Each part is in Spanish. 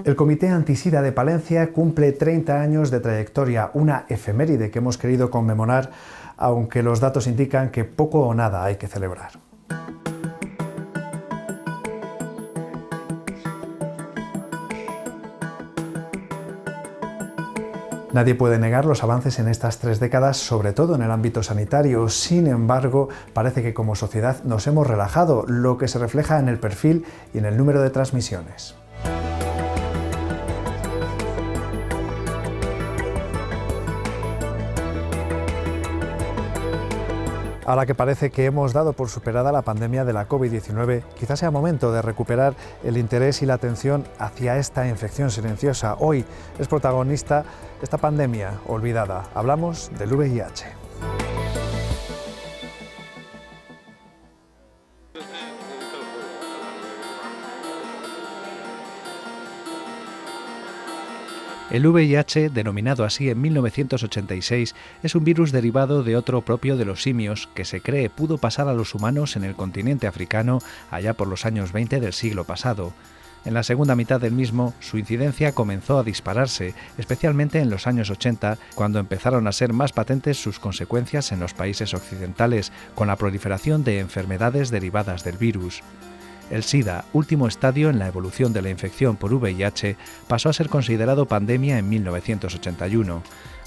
El Comité Antisida de Palencia cumple 30 años de trayectoria, una efeméride que hemos querido conmemorar, aunque los datos indican que poco o nada hay que celebrar. Nadie puede negar los avances en estas 3 décadas, sobre todo en el ámbito sanitario. Sin embargo, parece que como sociedad nos hemos relajado, lo que se refleja en el perfil y en el número de transmisiones. Ahora que parece que hemos dado por superada la pandemia de la COVID-19, quizás sea momento de recuperar el interés y la atención hacia esta infección silenciosa. Hoy es protagonista esta pandemia olvidada. Hablamos del VIH. El VIH, denominado así en 1986, es un virus derivado de otro propio de los simios que se cree pudo pasar a los humanos en el continente africano allá por los años 20 del siglo pasado. En la segunda mitad del mismo, su incidencia comenzó a dispararse, especialmente en los años 80, cuando empezaron a ser más patentes sus consecuencias en los países occidentales, con la proliferación de enfermedades derivadas del virus. El SIDA, último estadio en la evolución de la infección por VIH, pasó a ser considerado pandemia en 1981.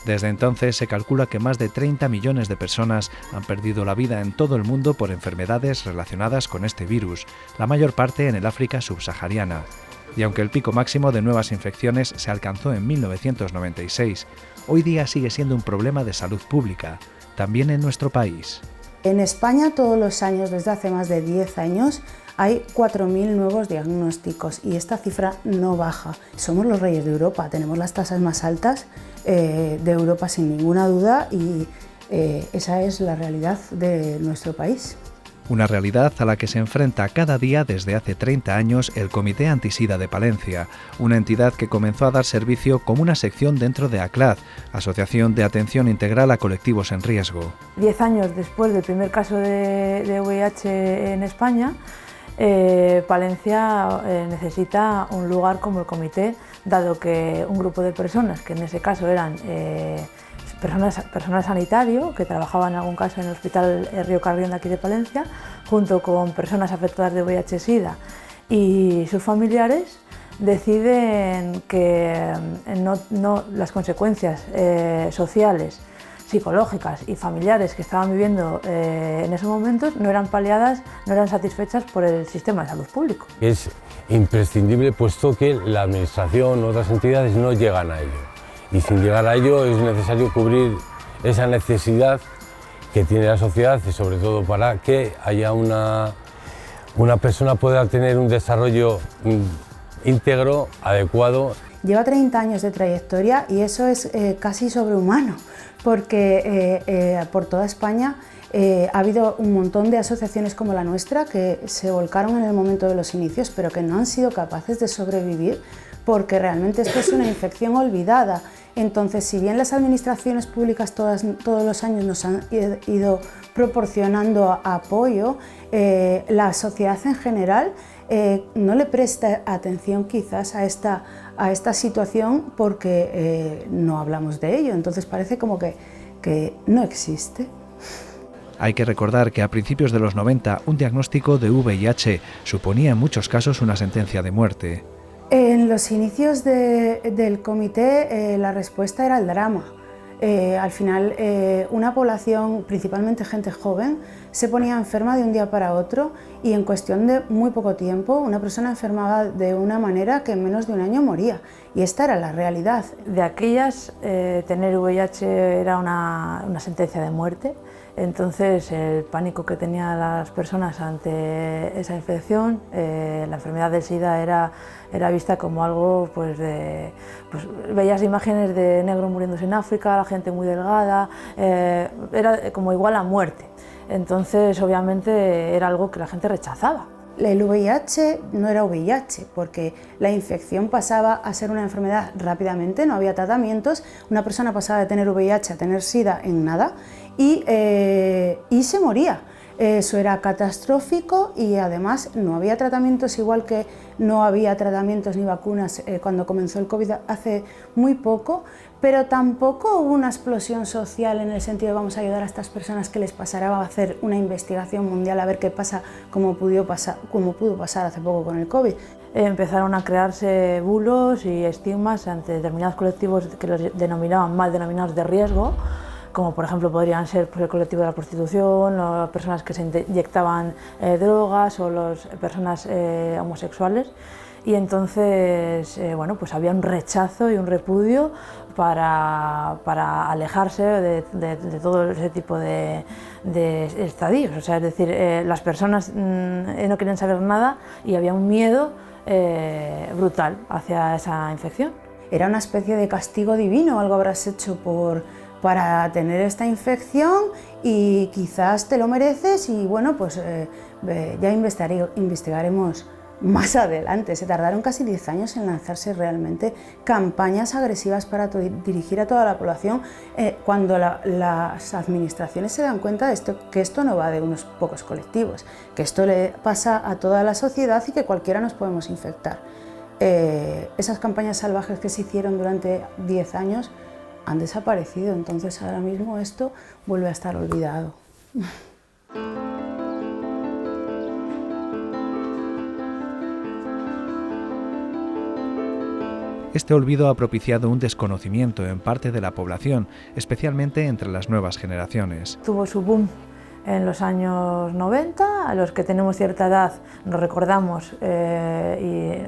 Desde entonces se calcula que más de 30 millones de personas han perdido la vida en todo el mundo por enfermedades relacionadas con este virus, la mayor parte en el África subsahariana. Y aunque el pico máximo de nuevas infecciones se alcanzó en 1996, hoy día sigue siendo un problema de salud pública, también en nuestro país. En España todos los años, desde hace más de 10 años, hay 4.000 nuevos diagnósticos y esta cifra no baja. Somos los reyes de Europa, tenemos las tasas más altas de Europa sin ninguna duda y esa es la realidad de nuestro país. Una realidad a la que se enfrenta cada día desde hace 30 años el Comité Antisida de Palencia, una entidad que comenzó a dar servicio como una sección dentro de ACLAD, Asociación de Atención Integral a Colectivos en Riesgo. 10 años después del primer caso de VIH en España, Palencia necesita un lugar como el comité, dado que un grupo de personas, que en ese caso eran personal sanitario, que trabajaban en algún caso en el Hospital Río Carrión de aquí de Palencia, junto con personas afectadas de VIH-Sida y sus familiares, deciden que las consecuencias sociales, psicológicas y familiares que estaban viviendo en esos momentos no eran paliadas, no eran satisfechas por el sistema de salud público. Es imprescindible puesto que la administración u otras entidades no llegan a ello y sin llegar a ello es necesario cubrir esa necesidad que tiene la sociedad y sobre todo para que haya una persona pueda tener un desarrollo íntegro, adecuado. Lleva 30 años de trayectoria y eso es casi sobrehumano, porque por toda España ha habido un montón de asociaciones como la nuestra que se volcaron en el momento de los inicios, pero que no han sido capaces de sobrevivir porque realmente esto es una infección olvidada. Entonces, si bien las administraciones públicas todos los años nos han ido proporcionando apoyo, la sociedad en general no le presta atención quizás a esta situación porque no hablamos de ello, entonces parece como que no existe. Hay que recordar que a principios de los 90 un diagnóstico de VIH suponía en muchos casos una sentencia de muerte. En los inicios del comité la respuesta era el drama. Al final una población, principalmente gente joven, se ponía enferma de un día para otro y en cuestión de muy poco tiempo una persona enfermaba de una manera que en menos de un año moría y esta era la realidad. De aquellas tener VIH era una sentencia de muerte, entonces el pánico que tenían las personas ante esa infección, la enfermedad del SIDA era vista como algo, veías imágenes de negros muriéndose en África, la gente muy delgada, era como igual a muerte. Entonces, obviamente, era algo que la gente rechazaba. El VIH no era VIH, porque la infección pasaba a ser una enfermedad rápidamente, no había tratamientos, una persona pasaba de tener VIH a tener SIDA en nada y se moría. eso era catastrófico y además no había tratamientos, igual que no había tratamientos ni vacunas cuando comenzó el COVID hace muy poco, pero tampoco hubo una explosión social en el sentido de vamos a ayudar a estas personas que les pasará a hacer una investigación mundial a ver qué pasa, como pudo pasar hace poco con el COVID. Empezaron a crearse bulos y estigmas ante determinados colectivos que los denominaban mal denominados de riesgo, como por ejemplo podrían ser el colectivo de la prostitución, o las personas que se inyectaban drogas o las personas homosexuales. Y entonces bueno, pues había un rechazo y un repudio para alejarse de todo ese tipo de estadios. O sea, es decir, las personas no querían saber nada y había un miedo brutal hacia esa infección. Era una especie de castigo divino, algo habrás hecho para tener esta infección y quizás te lo mereces y bueno, pues ya investigaremos más adelante. Se tardaron casi 10 años en lanzarse realmente campañas agresivas para dirigir a toda la población cuando las administraciones se dan cuenta de que esto no va de unos pocos colectivos, que esto le pasa a toda la sociedad y que cualquiera nos podemos infectar. Esas campañas salvajes que se hicieron durante 10 años han desaparecido, entonces ahora mismo esto vuelve a estar olvidado. Este olvido ha propiciado un desconocimiento en parte de la población, especialmente entre las nuevas generaciones. Tuvo su boom en los años 90, a los que tenemos cierta edad nos recordamos y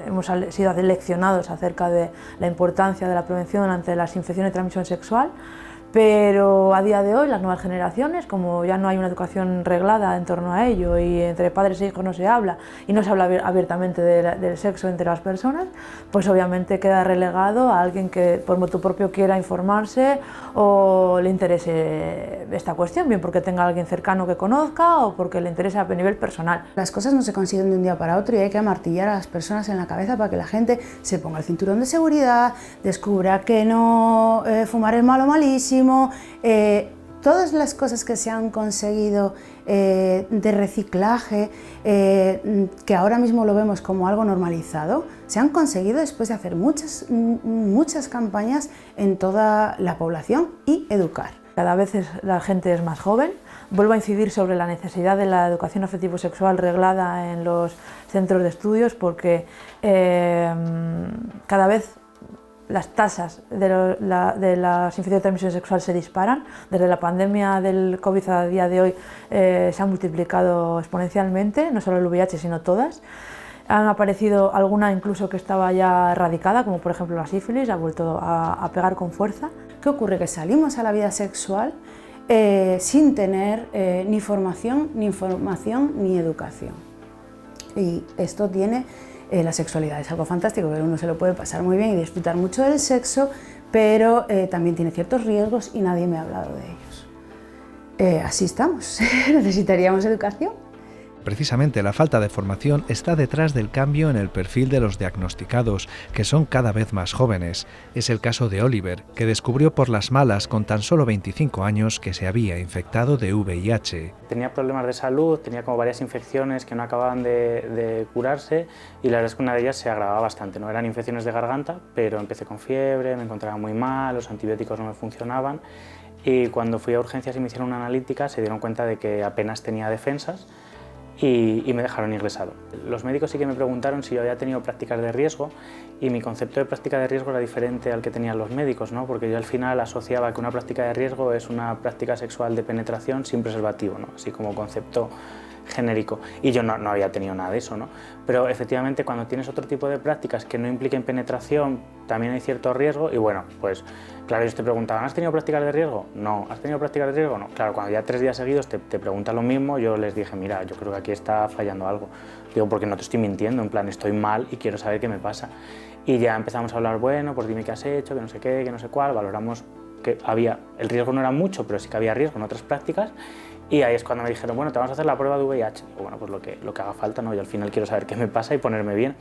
hemos sido leccionados acerca de la importancia de la prevención ante las infecciones de transmisión sexual, pero a día de hoy las nuevas generaciones, como ya no hay una educación reglada en torno a ello y entre padres e hijos no se habla y no se habla abiertamente del sexo entre las personas, pues obviamente queda relegado a alguien que por motu propio quiera informarse o le interese esta cuestión, bien porque tenga a alguien cercano que conozca o porque le interesa a nivel personal. Las cosas no se consiguen de un día para otro y hay que amartillar a las personas en la cabeza para que la gente se ponga el cinturón de seguridad, descubra que no fumar es malo, malísimo. Todas las cosas que se han conseguido de reciclaje, que ahora mismo lo vemos como algo normalizado, se han conseguido después de hacer muchas campañas en toda la población y educar. Cada vez la gente es más joven. Vuelvo a incidir sobre la necesidad de la educación afectivo-sexual reglada en los centros de estudios porque cada vez las tasas de las infecciones de transmisión sexual se disparan. Desde la pandemia del COVID a día de hoy se han multiplicado exponencialmente, no solo el VIH sino todas. Han aparecido alguna incluso que estaba ya erradicada, como por ejemplo la sífilis, ha vuelto a pegar con fuerza. ¿Qué ocurre? Que salimos a la vida sexual sin tener ni formación, ni información, ni educación. Y esto tiene... la sexualidad es algo fantástico, que uno se lo puede pasar muy bien y disfrutar mucho del sexo, pero también tiene ciertos riesgos y nadie me ha hablado de ellos. Así estamos, necesitaríamos educación. Precisamente la falta de formación está detrás del cambio en el perfil de los diagnosticados, que son cada vez más jóvenes. Es el caso de Oliver, que descubrió por las malas con tan solo 25 años que se había infectado de VIH. Tenía problemas de salud, tenía como varias infecciones que no acababan de curarse y la verdad es que una de ellas se agravaba bastante. No eran infecciones de garganta, pero empecé con fiebre, me encontraba muy mal, los antibióticos no me funcionaban y cuando fui a urgencias y me hicieron una analítica se dieron cuenta de que apenas tenía defensas y me dejaron ingresado. Los médicos sí que me preguntaron si yo había tenido prácticas de riesgo y mi concepto de práctica de riesgo era diferente al que tenían los médicos, ¿no? Porque yo al final asociaba que una práctica de riesgo es una práctica sexual de penetración sin preservativo, ¿no? Así como concepto genérico, y yo no había tenido nada de eso, ¿no? Pero efectivamente cuando tienes otro tipo de prácticas que no impliquen penetración también hay cierto riesgo y bueno, pues claro, ellos te preguntaban, ¿has tenido prácticas de riesgo? No. ¿Has tenido prácticas de riesgo? No. Claro, cuando ya 3 días seguidos te preguntan lo mismo, yo les dije, mira, yo creo que aquí está fallando algo. Digo, porque no te estoy mintiendo, en plan, estoy mal y quiero saber qué me pasa. Y ya empezamos a hablar, bueno, pues dime qué has hecho, que no sé qué, que no sé cuál, valoramos que el riesgo no era mucho, pero sí que había riesgo en otras prácticas. Y ahí es cuando me dijeron, bueno, te vamos a hacer la prueba de VIH. Digo, bueno, pues lo que haga falta, ¿no? Yo al final quiero saber qué me pasa y ponerme bien.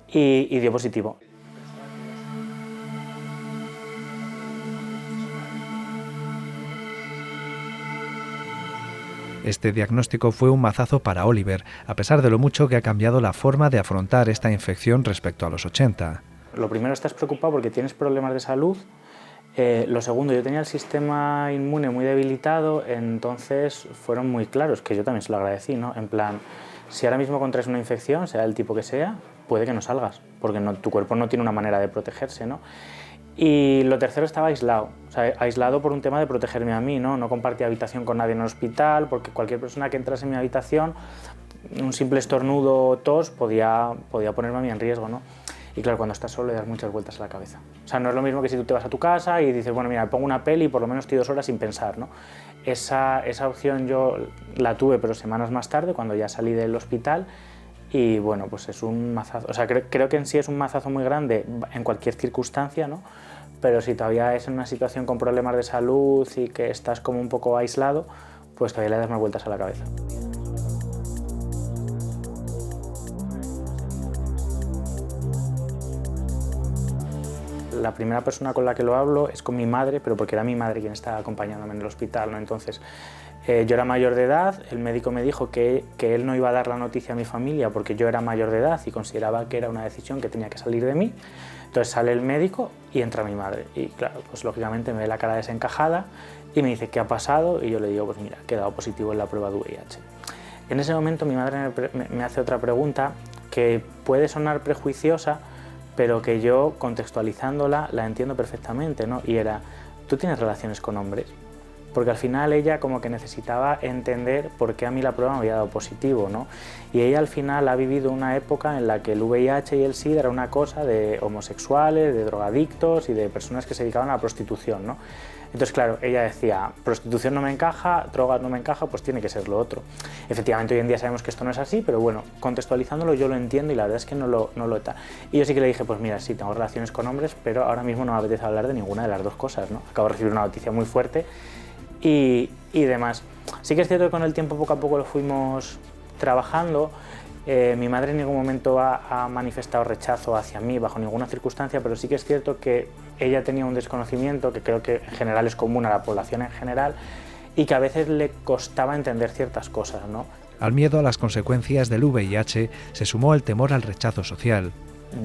Y dio positivo. Este diagnóstico fue un mazazo para Oliver, a pesar de lo mucho que ha cambiado la forma de afrontar esta infección respecto a los 80. Lo primero, estás preocupado porque tienes problemas de salud. Lo segundo, yo tenía el sistema inmune muy debilitado, entonces fueron muy claros, que yo también se lo agradecí, ¿no? En plan, si ahora mismo contraes una infección, sea el tipo que sea, puede que no salgas, porque tu cuerpo no tiene una manera de protegerse, ¿no? Y lo tercero, estaba aislado, o sea, aislado por un tema de protegerme a mí, ¿no? No compartía habitación con nadie en el hospital, porque cualquier persona que entrase en mi habitación, un simple estornudo o tos podía ponerme a mí en riesgo, ¿no? Y claro, cuando estás solo le das muchas vueltas a la cabeza. O sea, no es lo mismo que si tú te vas a tu casa y dices, bueno, mira, me pongo una peli y por lo menos estoy 2 horas sin pensar, ¿no? Esa opción yo la tuve, pero semanas más tarde, cuando ya salí del hospital, y bueno, pues es un mazazo. O sea, creo que en sí es un mazazo muy grande en cualquier circunstancia, ¿no? Pero si todavía es en una situación con problemas de salud y que estás como un poco aislado, pues todavía le das más vueltas a la cabeza. La primera persona con la que lo hablo es con mi madre, pero porque era mi madre quien estaba acompañándome en el hospital, ¿no? Entonces, yo era mayor de edad, el médico me dijo que él no iba a dar la noticia a mi familia porque yo era mayor de edad y consideraba que era una decisión que tenía que salir de mí. Entonces sale el médico y entra mi madre. Y claro, pues lógicamente me ve la cara desencajada y me dice, ¿qué ha pasado? Y yo le digo, pues mira, he dado positivo en la prueba de VIH. En ese momento mi madre me hace otra pregunta que puede sonar prejuiciosa, pero que yo, contextualizándola, la entiendo perfectamente, ¿no? Y era, ¿tú tienes relaciones con hombres? Porque al final ella como que necesitaba entender por qué a mí la prueba me había dado positivo, ¿no? Y ella al final ha vivido una época en la que el VIH y el SIDA era una cosa de homosexuales, de drogadictos y de personas que se dedicaban a la prostitución, ¿no? Entonces, claro, ella decía, prostitución no me encaja, drogas no me encaja, pues tiene que ser lo otro. Efectivamente, hoy en día sabemos que esto no es así, pero bueno, contextualizándolo yo lo entiendo y la verdad es que no lo está. Y yo sí que le dije, pues mira, sí, tengo relaciones con hombres, pero ahora mismo no me apetece hablar de ninguna de las dos cosas, ¿no? Acabo de recibir una noticia muy fuerte y demás. Sí que es cierto que con el tiempo poco a poco lo fuimos trabajando. Mi madre en ningún momento ha manifestado rechazo hacia mí bajo ninguna circunstancia, pero sí que es cierto que ella tenía un desconocimiento que creo que en general es común a la población en general y que a veces le costaba entender ciertas cosas, ¿no? Al miedo a las consecuencias del VIH se sumó el temor al rechazo social.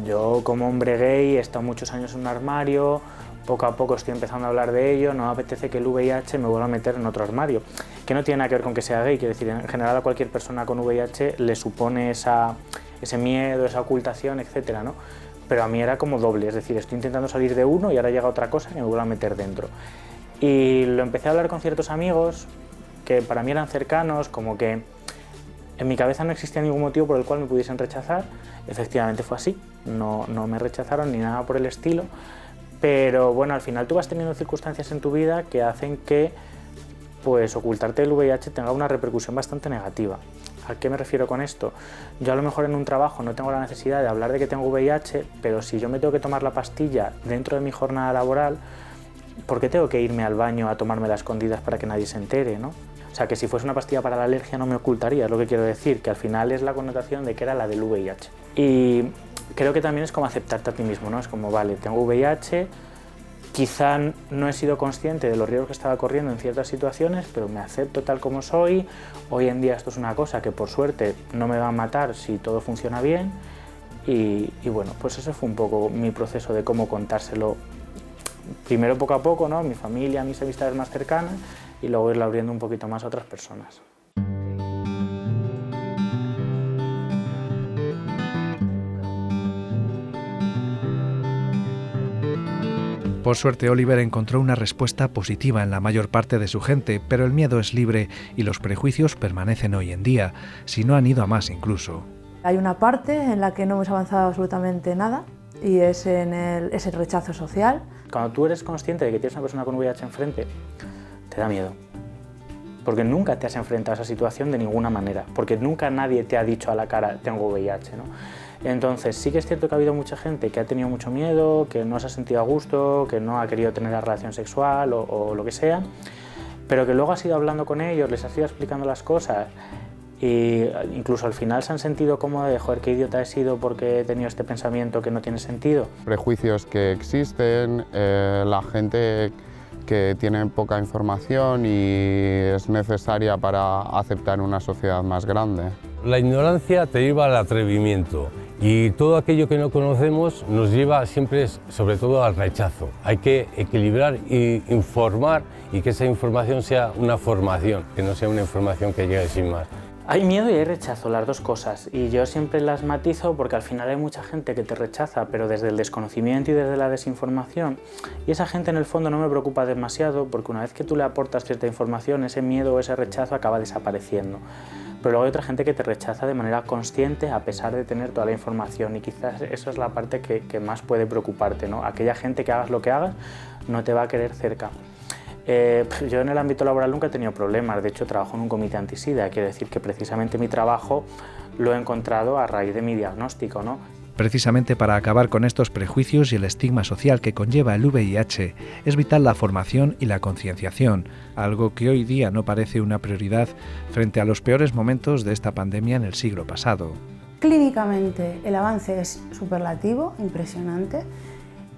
Yo como hombre gay he estado muchos años en un armario, poco a poco estoy empezando a hablar de ello, no me apetece que el VIH me vuelva a meter en otro armario, que no tiene nada que ver con que sea gay, quiero decir, en general a cualquier persona con VIH le supone ese miedo, esa ocultación, etcétera, ¿no? Pero a mí era como doble, es decir, estoy intentando salir de uno y ahora llega otra cosa que me vuelve a meter dentro. Y lo empecé a hablar con ciertos amigos que para mí eran cercanos, como que en mi cabeza no existía ningún motivo por el cual me pudiesen rechazar. Efectivamente fue así, no me rechazaron ni nada por el estilo, pero bueno, al final tú vas teniendo circunstancias en tu vida que hacen que pues ocultarte el VIH tenga una repercusión bastante negativa. ¿A qué me refiero con esto? Yo a lo mejor en un trabajo no tengo la necesidad de hablar de que tengo VIH, pero si yo me tengo que tomar la pastilla dentro de mi jornada laboral, ¿por qué tengo que irme al baño a tomármela a escondidas para que nadie se entere, ¿no? O sea, que si fuese una pastilla para la alergia no me ocultaría, es lo que quiero decir, que al final es la connotación de que era la del VIH. Y creo que también es como aceptarte a ti mismo, ¿no? Es como, vale, tengo VIH, quizá no he sido consciente de los riesgos que estaba corriendo en ciertas situaciones, pero me acepto tal como soy. Hoy en día esto es una cosa que por suerte no me va a matar si todo funciona bien. Y bueno, pues ese fue un poco mi proceso de cómo contárselo. Primero poco a poco, ¿no? Mi familia, mis amistades más cercanas, y luego irla abriendo un poquito más a otras personas. Por suerte, Oliver encontró una respuesta positiva en la mayor parte de su gente, pero el miedo es libre y los prejuicios permanecen hoy en día, si no han ido a más incluso. Hay una parte en la que no hemos avanzado absolutamente nada y es el rechazo social. Cuando tú eres consciente de que tienes una persona con VIH enfrente, te da miedo. Porque nunca te has enfrentado a esa situación de ninguna manera, porque nunca nadie te ha dicho a la cara, tengo VIH, ¿no? Entonces sí que es cierto que ha habido mucha gente que ha tenido mucho miedo, que no se ha sentido a gusto, que no ha querido tener la relación sexual o lo que sea, pero que luego has ido hablando con ellos, les has ido explicando las cosas y incluso al final se han sentido como de, joder, qué idiota he sido porque he tenido este pensamiento que no tiene sentido. Prejuicios que existen, la gente que tiene poca información y es necesaria para aceptar una sociedad más grande. La ignorancia te lleva al atrevimiento y todo aquello que no conocemos nos lleva siempre, sobre todo, al rechazo. Hay que equilibrar e informar y que esa información sea una formación, que no sea una información que llegue sin más. Hay miedo y hay rechazo, las dos cosas, y yo siempre las matizo porque al final hay mucha gente que te rechaza, pero desde el desconocimiento y desde la desinformación, y esa gente en el fondo no me preocupa demasiado porque una vez que tú le aportas cierta información, ese miedo o ese rechazo acaba desapareciendo. Pero luego hay otra gente que te rechaza de manera consciente a pesar de tener toda la información, y quizás eso es la parte que más puede preocuparte, ¿no? Aquella gente que hagas lo que hagas no te va a querer cerca. Yo en el ámbito laboral nunca he tenido problemas, de hecho trabajo en un comité antisida, quiere decir que precisamente mi trabajo lo he encontrado a raíz de mi diagnóstico, ¿no? Precisamente para acabar con estos prejuicios y el estigma social que conlleva el VIH, es vital la formación y la concienciación, algo que hoy día no parece una prioridad frente a los peores momentos de esta pandemia en el siglo pasado. Clínicamente el avance es superlativo, impresionante,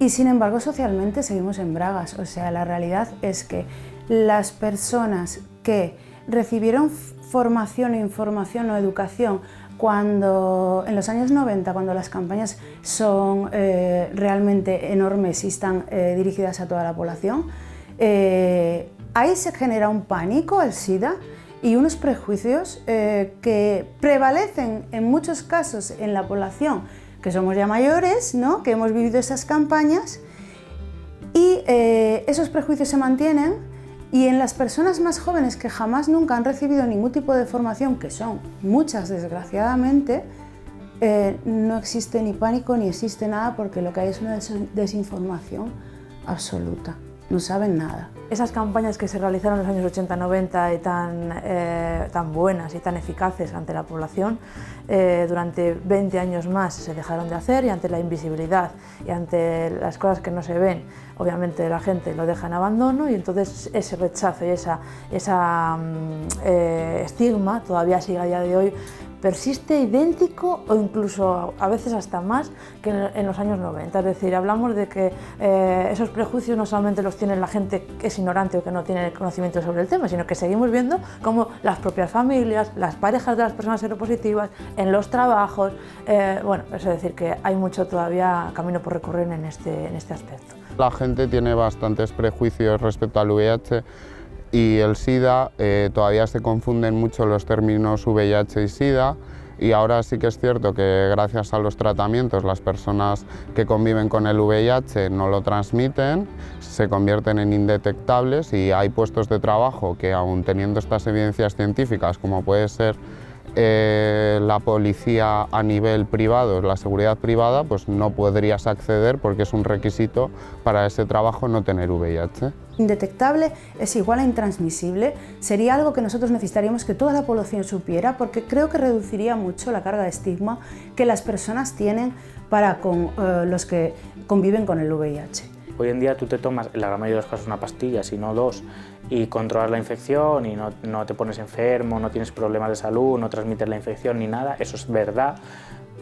y sin embargo socialmente seguimos en bragas. O sea, la realidad es que las personas que recibieron formación, información o educación cuando en los años 90, cuando las campañas son realmente enormes y están dirigidas a toda la población, ahí se genera un pánico al SIDA y unos prejuicios que prevalecen en muchos casos en la población que somos ya mayores, ¿no? Que hemos vivido esas campañas, y esos prejuicios se mantienen, y en las personas más jóvenes que jamás nunca han recibido ningún tipo de formación, que son muchas desgraciadamente, no existe ni pánico ni existe nada, porque lo que hay es una desinformación absoluta. No saben nada. Esas campañas que se realizaron en los años 80-90 y tan buenas y tan eficaces ante la población, durante 20 años más se dejaron de hacer, y ante la invisibilidad y ante las cosas que no se ven, obviamente la gente lo deja en abandono, y entonces ese rechazo y ese estigma todavía sigue a día de hoy, persiste idéntico o incluso a veces hasta más que en los años 90. Es decir, hablamos de que esos prejuicios no solamente los tiene la gente que es ignorante o que no tiene conocimiento sobre el tema, sino que seguimos viendo cómo las propias familias, las parejas de las personas seropositivas, en los trabajos, bueno, es decir, que hay mucho todavía camino por recorrer en este aspecto. La gente tiene bastantes prejuicios respecto al VIH y el SIDA, todavía se confunden mucho los términos VIH y SIDA, y ahora sí que es cierto que gracias a los tratamientos las personas que conviven con el VIH no lo transmiten, se convierten en indetectables, y hay puestos de trabajo que, aun teniendo estas evidencias científicas, como puede ser la policía a nivel privado, la seguridad privada, pues no podrías acceder porque es un requisito para ese trabajo no tener VIH. Indetectable es igual a intransmisible, sería algo que nosotros necesitaríamos que toda la población supiera, porque creo que reduciría mucho la carga de estigma que las personas tienen para con los que conviven con el VIH. Hoy en día tú te tomas, en la gran mayoría de los casos, una pastilla, si no dos, y controlas la infección y no te pones enfermo, no tienes problemas de salud, no transmites la infección ni nada, eso es verdad,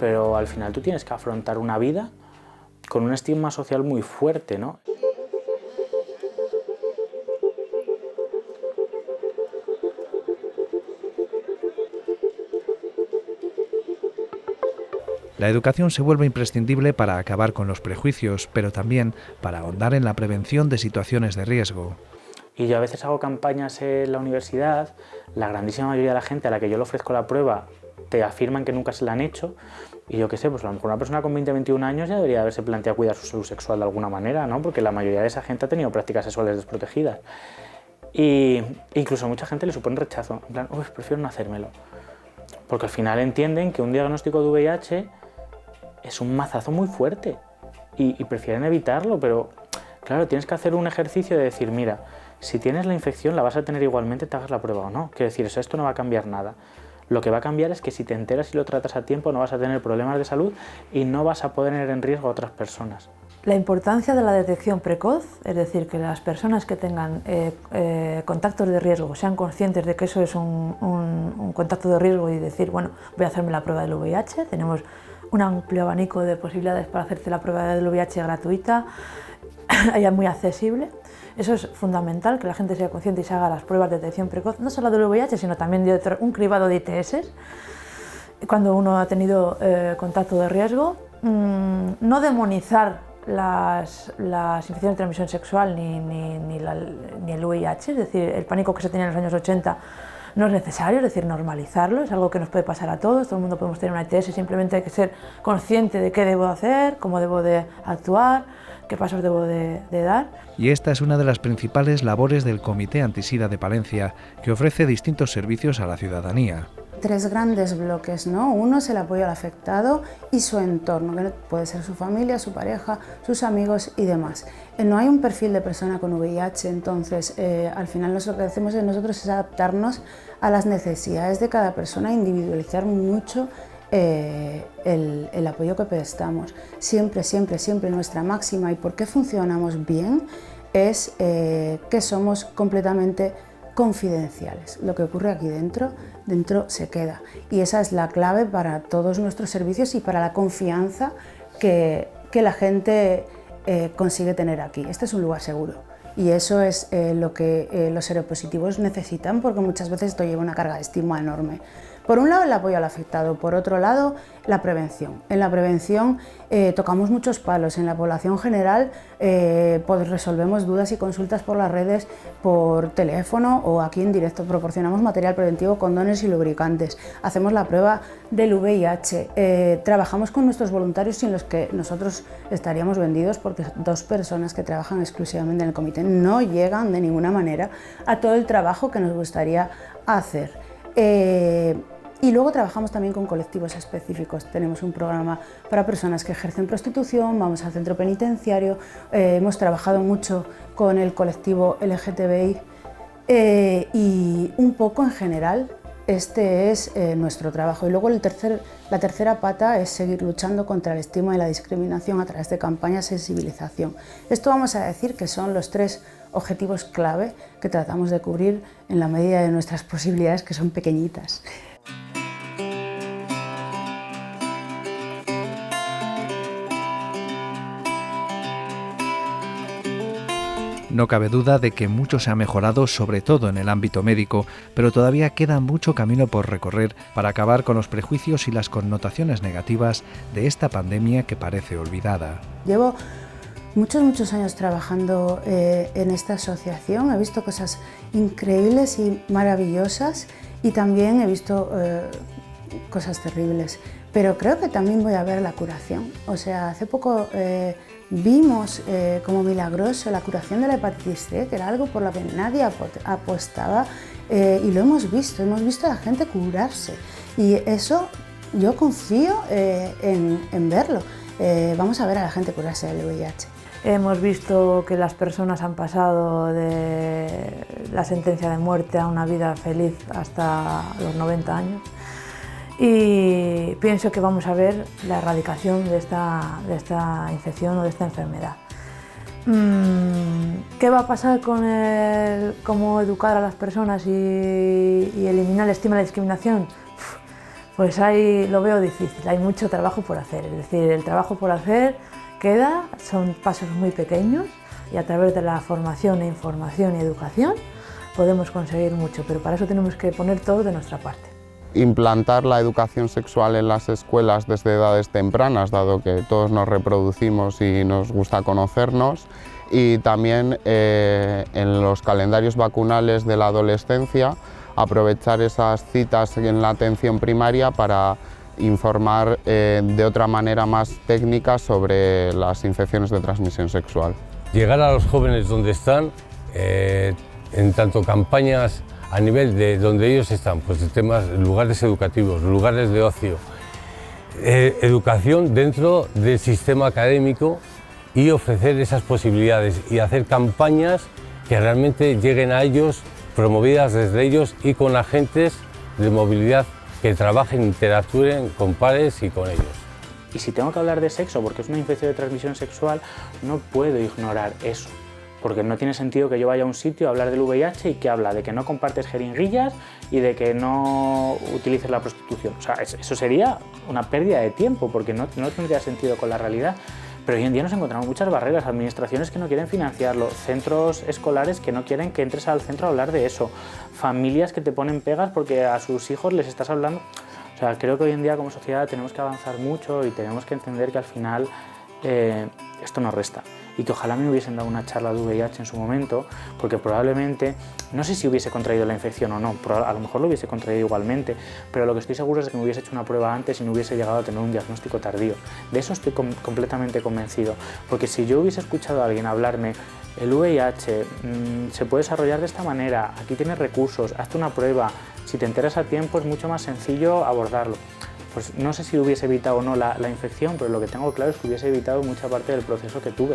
pero al final tú tienes que afrontar una vida con un estigma social muy fuerte, ¿no? La educación se vuelve imprescindible para acabar con los prejuicios, pero también para ahondar en la prevención de situaciones de riesgo. Y yo a veces hago campañas en la universidad, la grandísima mayoría de la gente a la que yo le ofrezco la prueba te afirman que nunca se la han hecho, y yo qué sé, pues a lo mejor una persona con 20-21 años ya debería haberse planteado cuidar su salud sexual de alguna manera, ¿no? Porque la mayoría de esa gente ha tenido prácticas sexuales desprotegidas. Y incluso a mucha gente le supone rechazo, en plan, prefiero no hacérmelo. Porque al final entienden que un diagnóstico de VIH es un mazazo muy fuerte y prefieren evitarlo, pero claro, tienes que hacer un ejercicio de decir, mira, si tienes la infección la vas a tener igualmente, te hagas la prueba o no. Quiero decir, esto no va a cambiar nada. Lo que va a cambiar es que si te enteras y lo tratas a tiempo no vas a tener problemas de salud y no vas a poner en riesgo a otras personas. La importancia de la detección precoz, es decir, que las personas que tengan contactos de riesgo sean conscientes de que eso es un contacto de riesgo y decir, bueno, voy a hacerme la prueba del VIH. Tenemos un amplio abanico de posibilidades para hacerte la prueba del VIH gratuita. haya muy accesible. Eso es fundamental, que la gente sea consciente y se haga las pruebas de detección precoz, no solo del VIH, sino también de un cribado de ITS, cuando uno ha tenido contacto de riesgo. No demonizar las infecciones de transmisión sexual ni el VIH, es decir, el pánico que se tenía en los años 80 no es necesario, es decir, normalizarlo, es algo que nos puede pasar a todos, todo el mundo podemos tener una ITS, simplemente hay que ser consciente de qué debo hacer, cómo debo de actuar, qué pasos debo de dar. Y esta es una de las principales labores del Comité Antisida de Palencia, que ofrece distintos servicios a la ciudadanía. 3 grandes bloques, ¿no? Uno es el apoyo al afectado y su entorno, que puede ser su familia, su pareja, sus amigos y demás. No hay un perfil de persona con VIH, entonces al final lo que hacemos nosotros es adaptarnos a las necesidades de cada persona, individualizar mucho el apoyo que prestamos. Siempre, siempre, siempre nuestra máxima y por qué funcionamos bien es que somos completamente confidenciales. Lo que ocurre aquí dentro se queda. Y esa es la clave para todos nuestros servicios y para la confianza que la gente consigue tener aquí. Este es un lugar seguro. Y eso es lo que los seropositivos necesitan, porque muchas veces esto lleva una carga de estigma enorme. Por un lado, el apoyo al afectado, por otro lado, la prevención. En la prevención tocamos muchos palos. En la población general pues resolvemos dudas y consultas por las redes, por teléfono o aquí en directo. Proporcionamos material preventivo, condones y lubricantes. Hacemos la prueba del VIH. Trabajamos con nuestros voluntarios sin los que nosotros estaríamos vendidos, porque 2 personas que trabajan exclusivamente en el comité no llegan de ninguna manera a todo el trabajo que nos gustaría hacer. Y luego trabajamos también con colectivos específicos. Tenemos un programa para personas que ejercen prostitución, vamos al centro penitenciario, hemos trabajado mucho con el colectivo LGTBI y un poco en general este es nuestro trabajo. Y luego la tercera pata es seguir luchando contra el estigma y la discriminación a través de campañas de sensibilización. Esto vamos a decir que son los 3 objetivos clave que tratamos de cubrir en la medida de nuestras posibilidades, que son pequeñitas. No cabe duda de que mucho se ha mejorado, sobre todo en el ámbito médico, pero todavía queda mucho camino por recorrer para acabar con los prejuicios y las connotaciones negativas de esta pandemia que parece olvidada. Llevo muchos años trabajando en esta asociación, he visto cosas increíbles y maravillosas y también he visto cosas terribles, pero creo que también voy a ver la curación. O sea, hace poco vimos como milagroso la curación de la hepatitis C, que era algo por lo que nadie apostaba, y lo hemos visto a la gente curarse y eso yo confío en verlo. Vamos a ver a la gente curarse del VIH. Hemos visto que las personas han pasado de la sentencia de muerte a una vida feliz hasta los 90 años y pienso que vamos a ver la erradicación de esta infección o de esta enfermedad. ¿Qué va a pasar con cómo educar a las personas y eliminar el estigma y la discriminación? Pues ahí lo veo difícil, hay mucho trabajo por hacer, es decir, el trabajo por hacer queda, son pasos muy pequeños y a través de la formación e información y educación podemos conseguir mucho, pero para eso tenemos que poner todo de nuestra parte. Implantar la educación sexual en las escuelas desde edades tempranas, dado que todos nos reproducimos y nos gusta conocernos, y también en los calendarios vacunales de la adolescencia aprovechar esas citas en la atención primaria para informar de otra manera más técnica sobre las infecciones de transmisión sexual. Llegar a los jóvenes donde están, en tanto campañas a nivel de donde ellos están, pues de temas, lugares educativos, lugares de ocio, educación dentro del sistema académico y ofrecer esas posibilidades y hacer campañas que realmente lleguen a ellos, promovidas desde ellos y con agentes de movilidad que trabajen, interactúen con pares y con ellos. Y si tengo que hablar de sexo porque es una infección de transmisión sexual, no puedo ignorar eso, porque no tiene sentido que yo vaya a un sitio a hablar del VIH y que habla de que no compartes jeringuillas y de que no utilices la prostitución. O sea, eso sería una pérdida de tiempo porque no tendría sentido con la realidad. Pero hoy en día nos encontramos muchas barreras, administraciones que no quieren financiarlo, centros escolares que no quieren que entres al centro a hablar de eso, familias que te ponen pegas porque a sus hijos les estás hablando. O sea, creo que hoy en día como sociedad tenemos que avanzar mucho y tenemos que entender que al final esto nos resta. Y que ojalá me hubiesen dado una charla de VIH en su momento, porque probablemente, no sé si hubiese contraído la infección o no, a lo mejor lo hubiese contraído igualmente, pero lo que estoy seguro es que me hubiese hecho una prueba antes y no hubiese llegado a tener un diagnóstico tardío. De eso estoy completamente convencido, porque si yo hubiese escuchado a alguien hablarme, el VIH se puede desarrollar de esta manera, aquí tienes recursos, hazte una prueba, si te enteras a tiempo es mucho más sencillo abordarlo. Pues no sé si hubiese evitado o no la infección, pero lo que tengo claro es que hubiese evitado mucha parte del proceso que tuve.